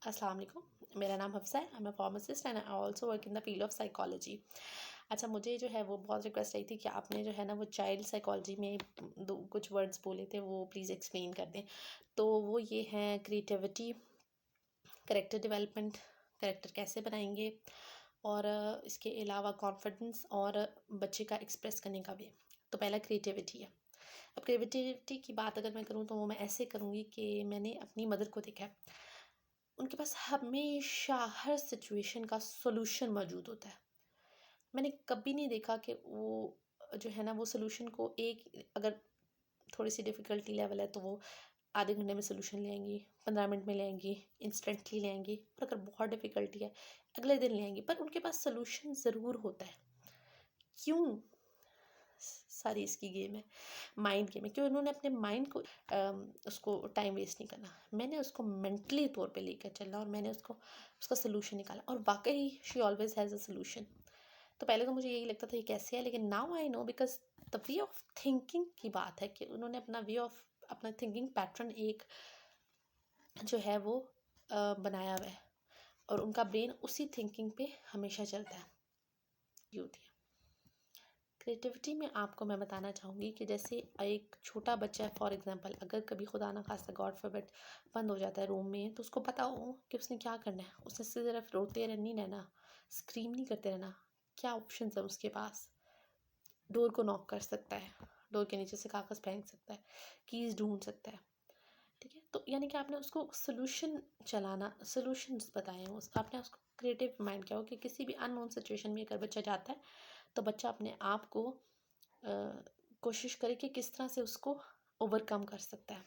अस्सलाम वालेकुम, मेरा नाम हफ्सा है। I am a pharmacist and I also work in the field of psychology. अच्छा, मुझे जो है वो बहुत रिक्वेस्ट आई थी कि आपने जो है ना वो चाइल्ड साइकोलॉजी में दो कुछ वर्ड्स बोले थे, वो प्लीज़ एक्सप्लेन कर दें। तो वो ये हैं क्रिएटिविटी, कैरेक्टर डेवलपमेंट, कैरेक्टर कैसे बनाएंगे, और इसके अलावा कॉन्फिडेंस और बच्चे का एक्सप्रेस करने का वे। तो पहला क्रिएटिविटी है। अब क्रिएटिविटी की बात अगर मैं करूँ तो वो मैं ऐसे करूँगी कि मैंने अपनी मदर को देखा है, उनके पास हमेशा हर सिचुएशन का सॉल्यूशन मौजूद होता है। मैंने कभी नहीं देखा कि वो जो है ना वो सॉल्यूशन को एक अगर थोड़ी सी डिफ़िकल्टी लेवल है तो वो आधे घंटे में सॉल्यूशन ले आएँगी, 15 मिनट में ले आएँगी, इंस्टेंटली ले आएँगी, और अगर बहुत डिफ़िकल्टी है अगले दिन ले आएँगी, पर उनके पास सॉल्यूशन ज़रूर होता है। क्यों? सारी इसकी गेम है, माइंड गेम है। क्यों? उन्होंने अपने माइंड को उसको टाइम वेस्ट नहीं करना। मैंने उसको मेंटली तौर पे लेकर चलना, और मैंने उसका सॉल्यूशन निकाला, और वाक़ई she always has a solution. तो पहले तो मुझे यही लगता था ये कैसे है, लेकिन now I know because the way of thinking की बात है कि उन्होंने अपना थिंकिंग पैटर्न एक जो है वो बनाया हुआ है, और उनका ब्रेन उसी थिंकिंग पे हमेशा चलता है। ये होती है क्रिएटिविटी में। आपको मैं बताना चाहूँगी कि जैसे एक छोटा बच्चा है, फॉर एग्जांपल अगर कभी खुदा ना खास्ता गॉड फॉरबिड बंद हो जाता है रूम में, तो उसको पता हो कि उसने क्या करना है। उसने सिर्फ रोते नहीं रहना, स्क्रीम नहीं करते रहना। क्या ऑप्शन है उसके पास? डोर को नॉक कर सकता है, डोर के नीचे से कागज़ फेंक सकता है, कीज़ ढूंढ सकता है। ठीक है, तो यानी कि आपने उसको सोल्यूशंस बताए हैं, आपने उसको क्रिएटिव माइंड किया हो कि किसी भी अननोन सिचुएशन में अगर बच्चा जाता है तो बच्चा अपने आप को कोशिश करे कि किस तरह से उसको ओवरकम कर सकता है।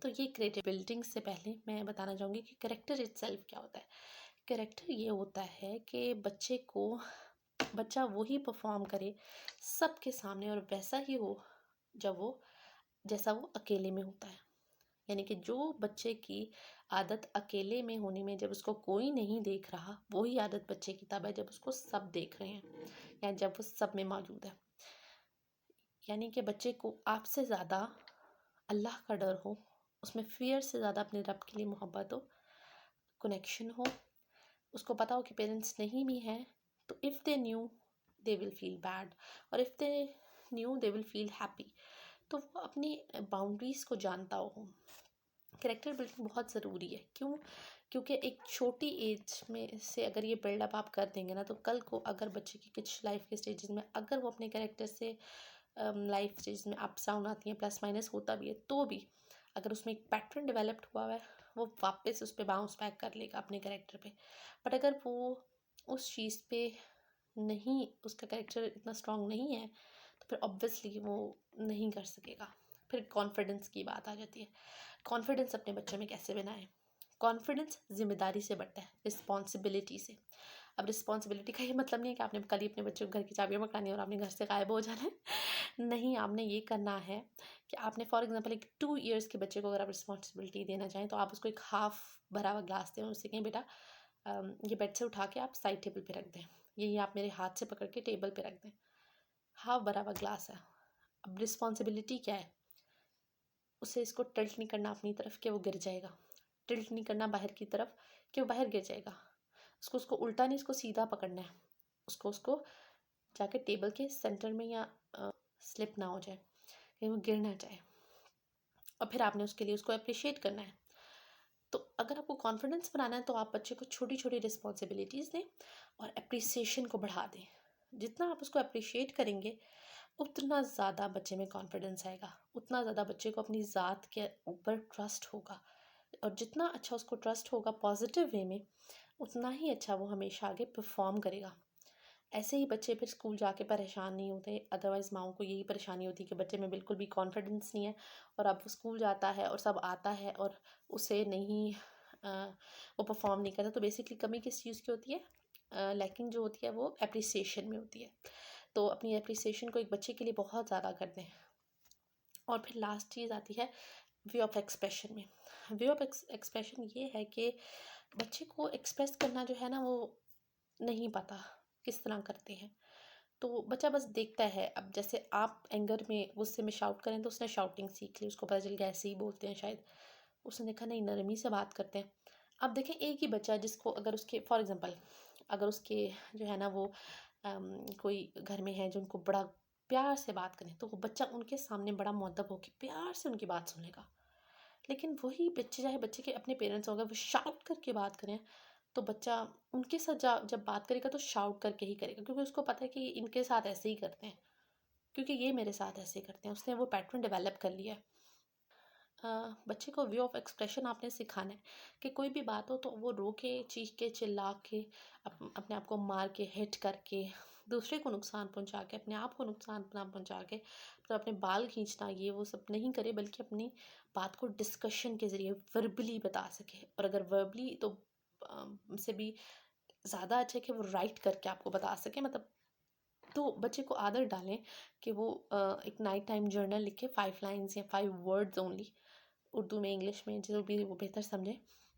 तो ये क्रिएटिव बिल्डिंग से पहले मैं बताना चाहूँगी कि कैरेक्टर इटसेल्फ क्या होता है। कैरेक्टर ये होता है कि बच्चा वही परफॉर्म करे सबके सामने, और वैसा ही हो जैसा वो अकेले में होता है। यानी कि जो बच्चे की आदत अकेले में होने में, जब उसको कोई नहीं देख रहा, वही आदत बच्चे की तब है जब उसको सब देख रहे हैं, या जब वो सब में मौजूद है। यानी कि बच्चे को आपसे ज़्यादा अल्लाह का डर हो, उसमें फ़ियर से ज़्यादा अपने रब के लिए मोहब्बत हो, कनेक्शन हो, उसको पता हो कि पेरेंट्स नहीं भी हैं, तो if they knew they will feel bad, और if they knew they will feel happy. तो वो अपनी बाउंड्रीज़ को जानता हो। कैरेक्टर बिल्डिंग बहुत ज़रूरी है। क्यों? क्योंकि एक छोटी एज में से अगर ये बिल्डअप आप कर देंगे ना, तो कल को अगर बच्चे की कुछ लाइफ के स्टेजेस में अगर वो अपने कैरेक्टर से लाइफ स्टेज में अप्स डाउन आती हैं, प्लस माइनस होता भी है, तो भी अगर उसमें एक पैटर्न डेवलप्ड हुआ हुआ है, वो वापस उस पर बाउंस बैक कर लेगा अपने कैरेक्टर पे। बट अगर वो उस चीज़ पे नहीं, उसका कैरेक्टर इतना स्ट्रांग नहीं है, तो फिर ऑब्वियसली वो नहीं कर सकेगा। फिर कॉन्फिडेंस की बात आ जाती है। कॉन्फिडेंस अपने बच्चों में कैसे बनाएं? कॉन्फिडेंस जिम्मेदारी से बढ़ता है, रिस्पॉन्सिबिलिटी से। अब रिस्पॉन्सिबिलिटी का ये मतलब नहीं है कि आपने कल ही अपने बच्चे को घर की चाबियाँ पकड़ानी है और आपने घर से गायब हो जाना है। नहीं, आपने ये करना है कि आपने फॉर एग्जांपल एक 2 इयर्स के बच्चे को अगर आप रिस्पॉन्सिबिलिटी देना चाहें, तो आप उसको एक हाफ भरा हुआ ग्लास दें, उससे कहें बेटा ये बेड से उठा के आप साइड टेबल पे रख दें, ये आप मेरे हाथ से पकड़ के टेबल पे रख दें। हाफ भरा हुआ ग्लास है। अब रिस्पॉन्सिबिलिटी क्या है? उसे इसको टिल्ट नहीं करना अपनी तरफ कि वो गिर जाएगा, टिल्ट नहीं करना बाहर की तरफ कि वो बाहर गिर जाएगा। उसको उल्टा नहीं, इसको सीधा पकड़ना है। उसको जाके टेबल के सेंटर में, या स्लिप ना हो जाए, कहीं वो गिर ना जाए। और फिर आपने उसके लिए उसको अप्रिशिएट करना है। तो अगर आपको कॉन्फिडेंस बनाना है, तो आप बच्चे को छोटी छोटी रिस्पॉन्सिबिलिटीज़ दें और अप्रिसिएशन को बढ़ा दें। जितना आप उसको अप्रिशिएट करेंगे, उतना ज़्यादा बच्चे में कॉन्फिडेंस आएगा, उतना ज़्यादा बच्चे को अपनी ज़ात के ऊपर ट्रस्ट होगा, और जितना अच्छा उसको ट्रस्ट होगा पॉजिटिव वे में, उतना ही अच्छा वो हमेशा आगे परफॉर्म करेगा। ऐसे ही बच्चे फिर स्कूल जाके परेशान नहीं होते। अदरवाइज़ माओं को यही परेशानी होती है कि बच्चे में बिल्कुल भी कॉन्फिडेंस नहीं है, और अब वो स्कूल जाता है और सब आता है और उसे नहीं वो परफॉर्म नहीं करता। तो बेसिकली कमी किस चीज़ की होती है? लैकिंग जो होती है वो एप्रिसिएशन में होती है। तो अपनी एप्रिसिएशन को एक बच्चे के लिए बहुत ज़्यादा कर दें। और फिर लास्ट चीज़ आती है वे ऑफ एक्सप्रेशन में। वे ऑफ एक्सप्रेशन ये है कि बच्चे को एक्सप्रेस करना जो है ना, वो नहीं पता किस तरह करते हैं। तो बच्चा बस देखता है। अब जैसे आप एंगर में, गुस्से में शाउट करें, तो उसने शाउटिंग सीख ली, उसको पता चल गया ऐसे ही बोलते हैं शायद। उसने देखा नहीं, नरमी से बात करते हैं। अब देखें एक ही बच्चा जिसको अगर उसके फॉर एग्ज़ाम्पल अगर उसके जो है ना वो कोई घर में है जो उनको बड़ा प्यार से बात करें, तो वो बच्चा उनके सामने बड़ा मुअद्दब होके प्यार से उनकी बात सुनेगा। लेकिन वही बच्चे चाहे बच्चे के अपने पेरेंट्स हों, अगर वो शाउट करके बात करें, तो बच्चा उनके साथ जब बात करेगा तो शाउट करके ही करेगा, क्योंकि उसको पता है कि इनके साथ ऐसे ही करते हैं, क्योंकि ये मेरे साथ ऐसे ही करते हैं। उसने वो पैटर्न डेवलप कर लिया है। बच्चे को वे ऑफ एक्सप्रेशन आपने सिखाना है कि कोई भी बात हो तो वो रो के चीख के चिल्ला के अपने आप को मार के हिट करके दूसरे को नुकसान पहुंचा के अपने आप को नुकसान ना पहुंचा के तो अपने बाल खींचना ये वो सब नहीं करे, बल्कि अपनी बात को डिस्कशन के ज़रिए वर्बली बता सके। और अगर वर्बली तो से भी ज़्यादा अच्छा है कि वो राइट करके आपको बता सके। मतलब तो बच्चे को आदत डालें कि वो एक नाइट टाइम जर्नल लिखे, 5 लाइन्स या 5 वर्ड्स ओनली, उर्दू में इंग्लिश में जो भी वो बेहतर समझे,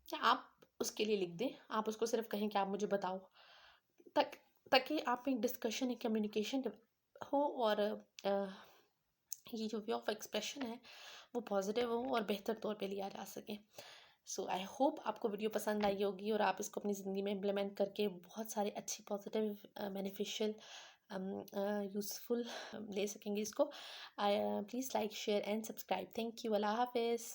या आप उसके लिए लिख दें। आप उसको सिर्फ कहें कि आप मुझे बताओ, तक ताकि आप में एक डिस्कशन एक कम्युनिकेशन हो, और ये जो वे ऑफ एक्सप्रेशन है वो पॉजिटिव हो और बेहतर तौर पे लिया जा सके। सो आई होप आपको वीडियो पसंद आई होगी और आप इसको अपनी ज़िंदगी में इम्प्लीमेंट करके बहुत सारे अच्छी पॉजिटिव बेनिफिशियल यूज़फुल ले सकेंगे इसको। Please like share and subscribe. Thank you. अल्लाह हाफिज़।